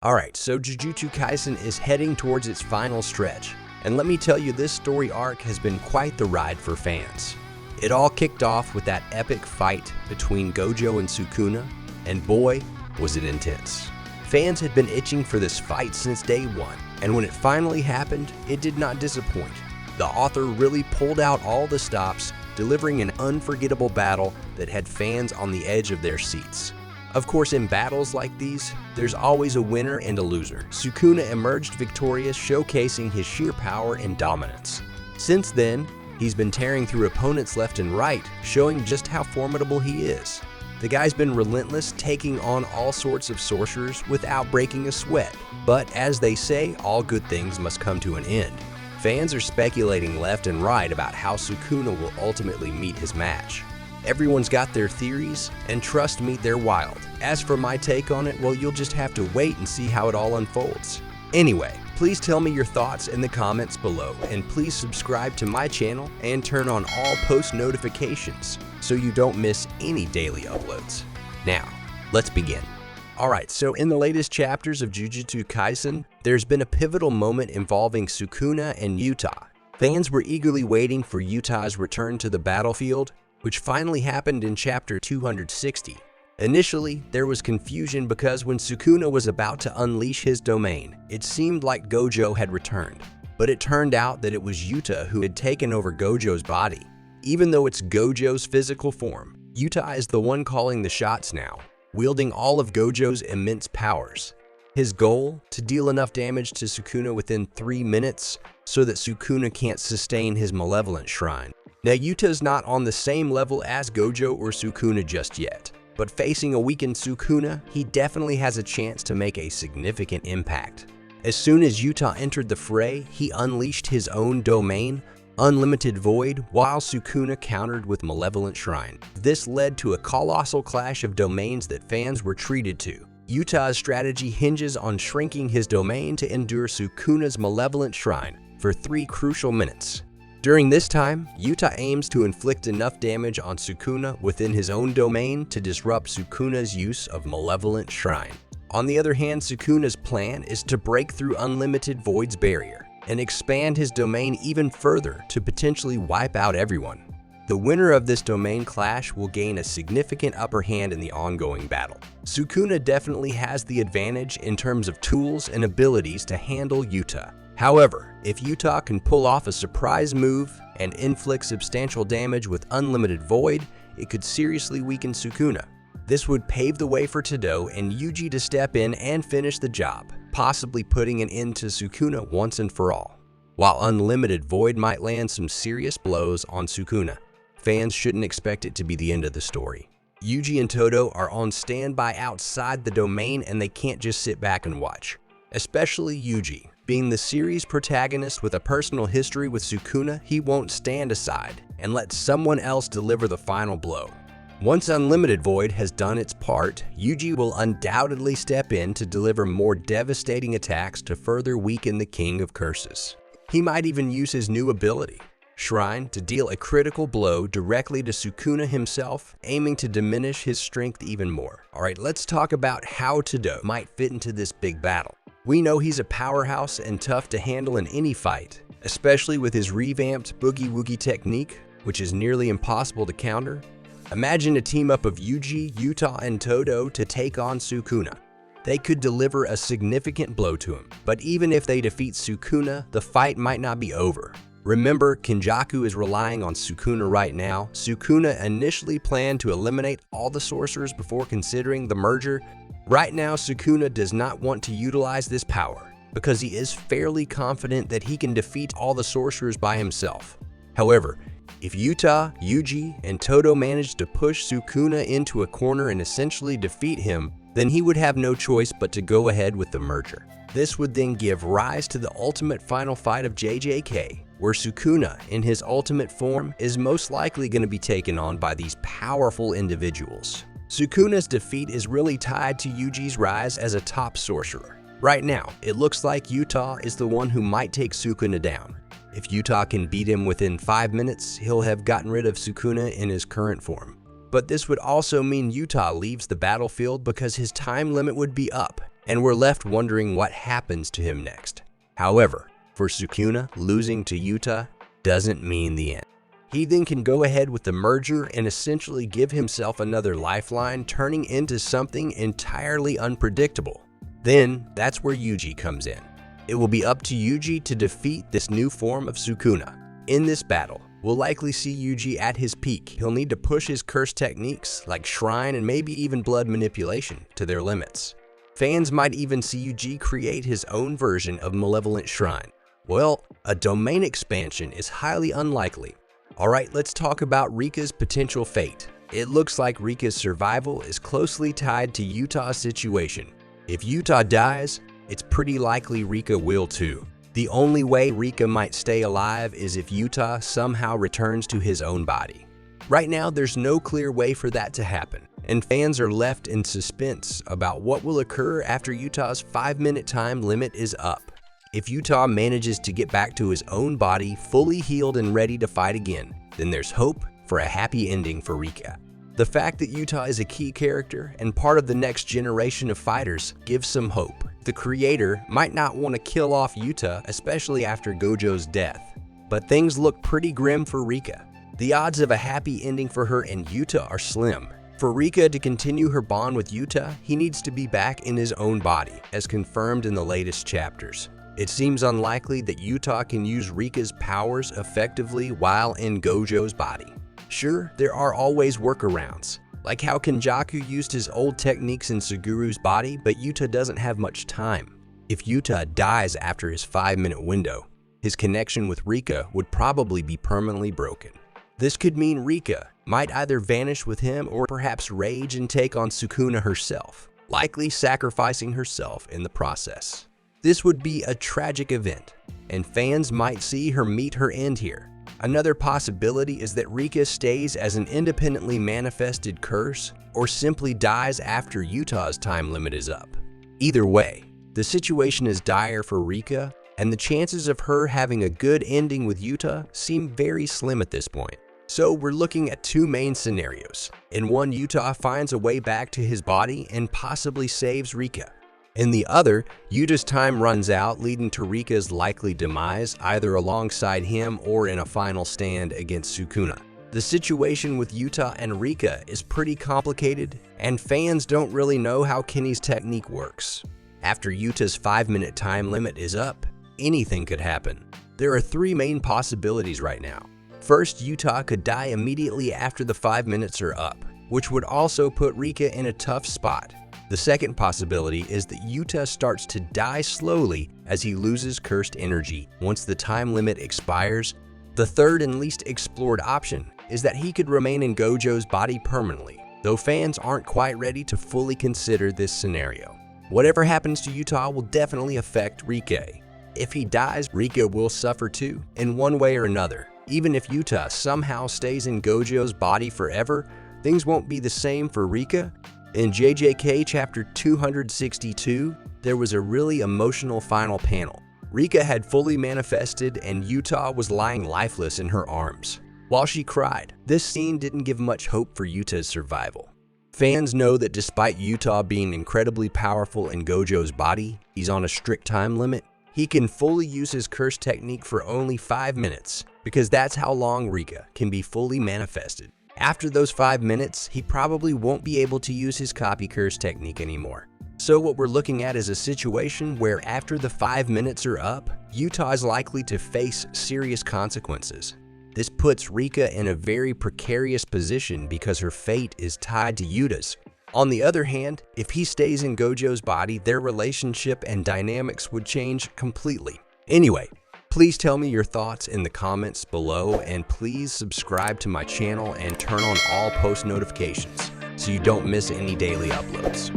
Alright, so Jujutsu Kaisen is heading towards its final stretch, and let me tell you, this story arc has been quite the ride for fans. It all kicked off with that epic fight between Gojo and Sukuna, and boy, was it intense. Fans had been itching for this fight since day one, and when it finally happened, it did not disappoint. The author really pulled out all the stops, delivering an unforgettable battle that had fans on the edge of their seats. Of course, in battles like these, there's always a winner and a loser. Sukuna emerged victorious, showcasing his sheer power and dominance. Since then, he's been tearing through opponents left and right, showing just how formidable he is. The guy's been relentless, taking on all sorts of sorcerers without breaking a sweat. But as they say, all good things must come to an end. Fans are speculating left and right about how Sukuna will ultimately meet his match. Everyone's got their theories, and trust me, they're wild. As for my take on it, well, you'll just have to wait and see how it all unfolds. Anyway, please tell me your thoughts in the comments below, and please subscribe to my channel and turn on all post notifications so you don't miss any daily uploads. Now, let's begin. Alright, so in the latest chapters of Jujutsu Kaisen, there's been a pivotal moment involving Sukuna and Yuta. Fans were eagerly waiting for Yuta's return to the battlefield, which finally happened in chapter 260. Initially, there was confusion because when Sukuna was about to unleash his domain, it seemed like Gojo had returned. But it turned out that it was Yuta who had taken over Gojo's body. Even though it's Gojo's physical form, Yuta is the one calling the shots now, wielding all of Gojo's immense powers. His goal? To deal enough damage to Sukuna within 3 minutes so that Sukuna can't sustain his malevolent shrine. Now, Yuta's not on the same level as Gojo or Sukuna just yet, but facing a weakened Sukuna, he definitely has a chance to make a significant impact. As soon as Yuta entered the fray, he unleashed his own domain, Unlimited Void, while Sukuna countered with Malevolent Shrine. This led to a colossal clash of domains that fans were treated to. Yuta's strategy hinges on shrinking his domain to endure Sukuna's Malevolent Shrine for 3 crucial minutes. During this time, Yuta aims to inflict enough damage on Sukuna within his own domain to disrupt Sukuna's use of Malevolent Shrine. On the other hand, Sukuna's plan is to break through Unlimited Void's barrier and expand his domain even further to potentially wipe out everyone. The winner of this domain clash will gain a significant upper hand in the ongoing battle. Sukuna definitely has the advantage in terms of tools and abilities to handle Yuta. However, if Yuta can pull off a surprise move and inflict substantial damage with Unlimited Void, it could seriously weaken Sukuna. This would pave the way for Todo and Yuji to step in and finish the job, possibly putting an end to Sukuna once and for all. While Unlimited Void might land some serious blows on Sukuna, fans shouldn't expect it to be the end of the story. Yuji and Todo are on standby outside the domain, and they can't just sit back and watch. Especially Yuji. Being the series protagonist with a personal history with Sukuna, he won't stand aside and let someone else deliver the final blow. Once Unlimited Void has done its part, Yuji will undoubtedly step in to deliver more devastating attacks to further weaken the King of Curses. He might even use his new ability, Shrine, to deal a critical blow directly to Sukuna himself, aiming to diminish his strength even more. Alright, let's talk about how Todo might fit into this big battle. We know he's a powerhouse and tough to handle in any fight, especially with his revamped Boogie Woogie technique, which is nearly impossible to counter. Imagine a team-up of Yuji, Yuta, and Todo to take on Sukuna. They could deliver a significant blow to him, but even if they defeat Sukuna, the fight might not be over. Remember, Kenjaku is relying on Sukuna right now. Sukuna initially planned to eliminate all the sorcerers before considering the merger. Right now, Sukuna does not want to utilize this power because he is fairly confident that he can defeat all the sorcerers by himself. However, if Yuta, Yuji, and Todo manage to push Sukuna into a corner and essentially defeat him, then he would have no choice but to go ahead with the merger. This would then give rise to the ultimate final fight of JJK, where Sukuna, in his ultimate form, is most likely going to be taken on by these powerful individuals. Sukuna's defeat is really tied to Yuji's rise as a top sorcerer. Right now, it looks like Yuta is the one who might take Sukuna down. If Yuta can beat him within 5 minutes, he'll have gotten rid of Sukuna in his current form. But this would also mean Yuta leaves the battlefield because his time limit would be up, and we're left wondering what happens to him next. However, for Sukuna, losing to Yuta doesn't mean the end. He then can go ahead with the merger and essentially give himself another lifeline, turning into something entirely unpredictable. Then, that's where Yuji comes in. It will be up to Yuji to defeat this new form of Sukuna. In this battle, we'll likely see Yuji at his peak. He'll need to push his curse techniques, like Shrine and maybe even blood manipulation, to their limits. Fans might even see Yuji create his own version of Malevolent Shrine. Well, a domain expansion is highly unlikely. Alright, let's talk about Rika's potential fate. It looks like Rika's survival is closely tied to Yuta's situation. If Yuta dies, it's pretty likely Rika will too. The only way Rika might stay alive is if Yuta somehow returns to his own body. Right now, there's no clear way for that to happen, and fans are left in suspense about what will occur after Yuta's 5-minute time limit is up. If Yuta manages to get back to his own body, fully healed and ready to fight again, then there's hope for a happy ending for Rika. The fact that Yuta is a key character and part of the next generation of fighters gives some hope. The creator might not want to kill off Yuta, especially after Gojo's death, but things look pretty grim for Rika. The odds of a happy ending for her and Yuta are slim. For Rika to continue her bond with Yuta, he needs to be back in his own body, as confirmed in the latest chapters. It seems unlikely that Yuta can use Rika's powers effectively while in Gojo's body. Sure, there are always workarounds, like how Kenjaku used his old techniques in Suguru's body, but Yuta doesn't have much time. If Yuta dies after his 5-minute window, his connection with Rika would probably be permanently broken. This could mean Rika might either vanish with him or perhaps rage and take on Sukuna herself, likely sacrificing herself in the process. This would be a tragic event, and fans might see her meet her end here. Another possibility is that Rika stays as an independently manifested curse or simply dies after Yuta's time limit is up. Either way, the situation is dire for Rika, and the chances of her having a good ending with Yuta seem very slim at this point. So we're looking at two main scenarios. In one, Yuta finds a way back to his body and possibly saves Rika. In the other, Yuta's time runs out, leading to Rika's likely demise, either alongside him or in a final stand against Sukuna. The situation with Yuta and Rika is pretty complicated, and fans don't really know how Kenny's technique works. After Yuta's 5-minute time limit is up, anything could happen. There are three main possibilities right now. First, Yuta could die immediately after the 5 minutes are up, which would also put Rika in a tough spot. The second possibility is that Yuta starts to die slowly as he loses cursed energy once the time limit expires. The third and least explored option is that he could remain in Gojo's body permanently, though fans aren't quite ready to fully consider this scenario. Whatever happens to Yuta will definitely affect Rika. If he dies, Rika will suffer too, in one way or another. Even if Yuta somehow stays in Gojo's body forever, things won't be the same for Rika. In JJK chapter 262, there was a really emotional final panel. Rika had fully manifested and Yuta was lying lifeless in her arms. While she cried, this scene didn't give much hope for Yuta's survival. Fans know that despite Yuta being incredibly powerful in Gojo's body, he's on a strict time limit. He can fully use his curse technique for only 5 minutes, because that's how long Rika can be fully manifested. After those 5 minutes, he probably won't be able to use his copy curse technique anymore. So what we're looking at is a situation where after the 5 minutes are up, Yuta is likely to face serious consequences. This puts Rika in a very precarious position because her fate is tied to Yuta's. On the other hand, if he stays in Gojo's body, their relationship and dynamics would change completely. Anyway, please tell me your thoughts in the comments below, and please subscribe to my channel and turn on all post notifications so you don't miss any daily uploads.